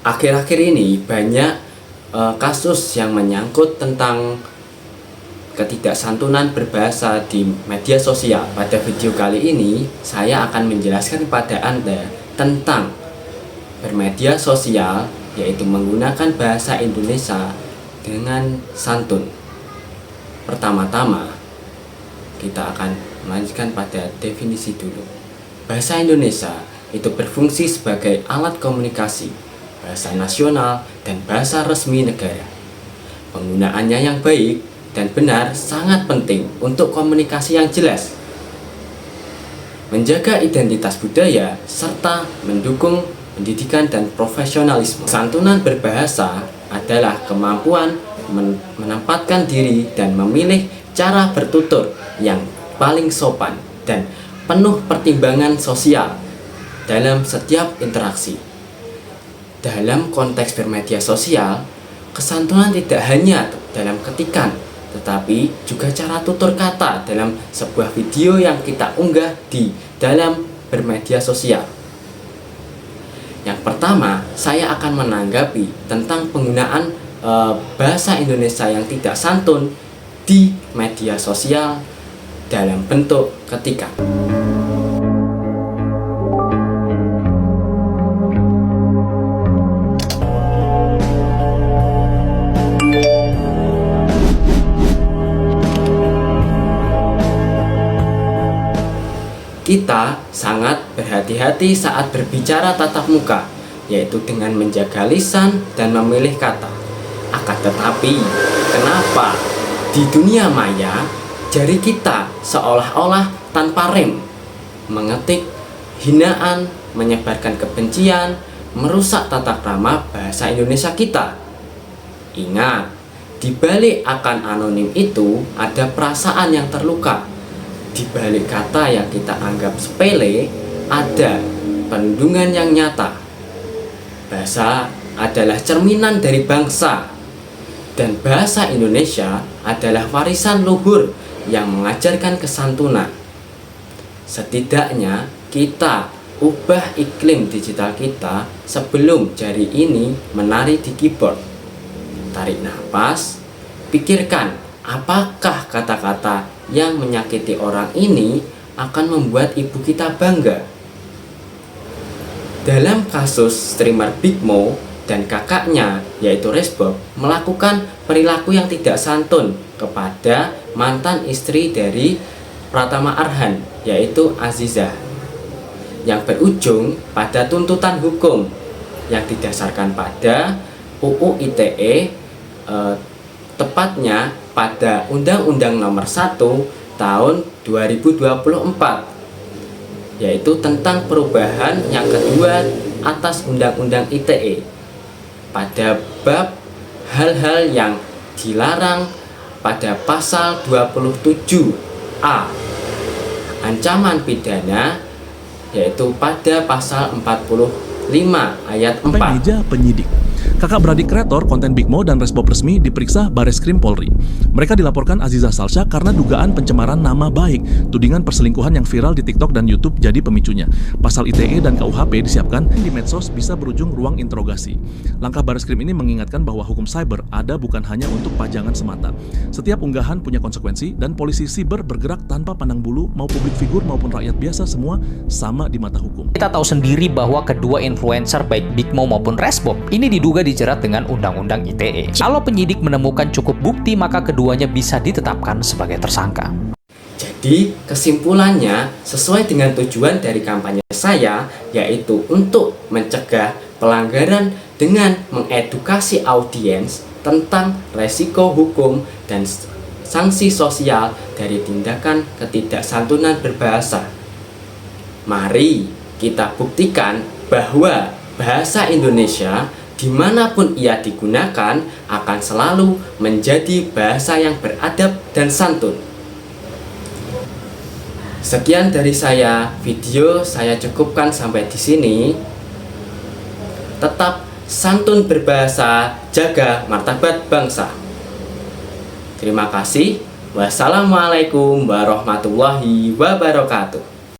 Akhir-akhir ini banyak kasus yang menyangkut tentang ketidaksantunan berbahasa di media sosial. Pada video kali ini saya akan menjelaskan kepada Anda tentang bermedia sosial, yaitu menggunakan bahasa Indonesia dengan santun. Pertama-tama kita akan melanjutkan pada definisi dulu. Bahasa Indonesia itu berfungsi sebagai alat komunikasi, bahasa nasional, dan bahasa resmi negara. Penggunaannya yang baik dan benar sangat penting untuk komunikasi yang jelas, menjaga identitas budaya, serta mendukung pendidikan dan profesionalisme. Santunan berbahasa adalah kemampuan menempatkan diri dan memilih cara bertutur yang paling sopan dan penuh pertimbangan sosial dalam setiap interaksi. Dalam konteks bermedia sosial, kesantunan tidak hanya dalam ketikan, tetapi juga cara tutur kata dalam sebuah video yang kita unggah di dalam bermedia sosial. Yang pertama, saya akan menanggapi tentang penggunaan bahasa Indonesia yang tidak santun di media sosial dalam bentuk ketikan. Kita sangat berhati-hati saat berbicara tatap muka, yaitu dengan menjaga lisan dan memilih kata. Akan tetapi, kenapa di dunia maya jari kita seolah-olah tanpa rem, mengetik hinaan, menyebarkan kebencian, merusak tata krama bahasa Indonesia kita? Ingat, di balik akan anonim itu ada perasaan yang terluka. Di balik kata yang kita anggap sepele, ada penundungan yang nyata. Bahasa adalah cerminan dari bangsa, dan bahasa Indonesia adalah warisan luhur yang mengajarkan kesantunan. Setidaknya kita ubah iklim digital kita sebelum jari ini menari di keyboard. Tarik nafas, pikirkan apakah kata-kata yang menyakiti orang ini akan membuat ibu kita bangga. Dalam kasus streamer Big Mo dan kakaknya yaitu Resbob melakukan perilaku yang tidak santun kepada mantan istri dari Pratama Arhan yaitu Azizah, yang berujung pada tuntutan hukum yang didasarkan pada UU ITE, tepatnya pada Undang-Undang Nomor 1 Tahun 2024, yaitu tentang perubahan yang kedua atas Undang-Undang ITE pada bab hal-hal yang dilarang pada pasal 27A ancaman pidana, yaitu pada pasal 45 ayat 4. Meja penyidik. Kakak beradik kreator konten Big Mo dan Resbob resmi diperiksa Bareskrim Polri. Mereka dilaporkan Azizah Salsha karena dugaan pencemaran nama baik. Tudingan perselingkuhan yang viral di TikTok dan YouTube jadi pemicunya. Pasal ITE dan KUHP disiapkan di medsos bisa berujung ruang interogasi. Langkah Bareskrim ini mengingatkan bahwa hukum cyber ada bukan hanya untuk pajangan semata. Setiap unggahan punya konsekuensi dan polisi siber bergerak tanpa pandang bulu, mau publik figur maupun rakyat biasa semua sama di mata hukum. Kita tahu sendiri bahwa kedua influencer baik Big Mo maupun Resbob ini diduga dijerat dengan Undang-Undang ITE. Kalau penyidik menemukan cukup bukti, maka keduanya bisa ditetapkan sebagai tersangka. Jadi kesimpulannya sesuai dengan tujuan dari kampanye saya, yaitu untuk mencegah pelanggaran dengan mengedukasi audiens tentang resiko hukum dan sanksi sosial dari tindakan ketidaksantunan berbahasa. Mari kita buktikan bahwa bahasa Indonesia dimanapun ia digunakan akan selalu menjadi bahasa yang beradab dan santun. Sekian dari saya, video saya cukupkan sampai di sini. Tetap santun berbahasa, jaga martabat bangsa. Terima kasih. Wassalamualaikum warahmatullahi wabarakatuh.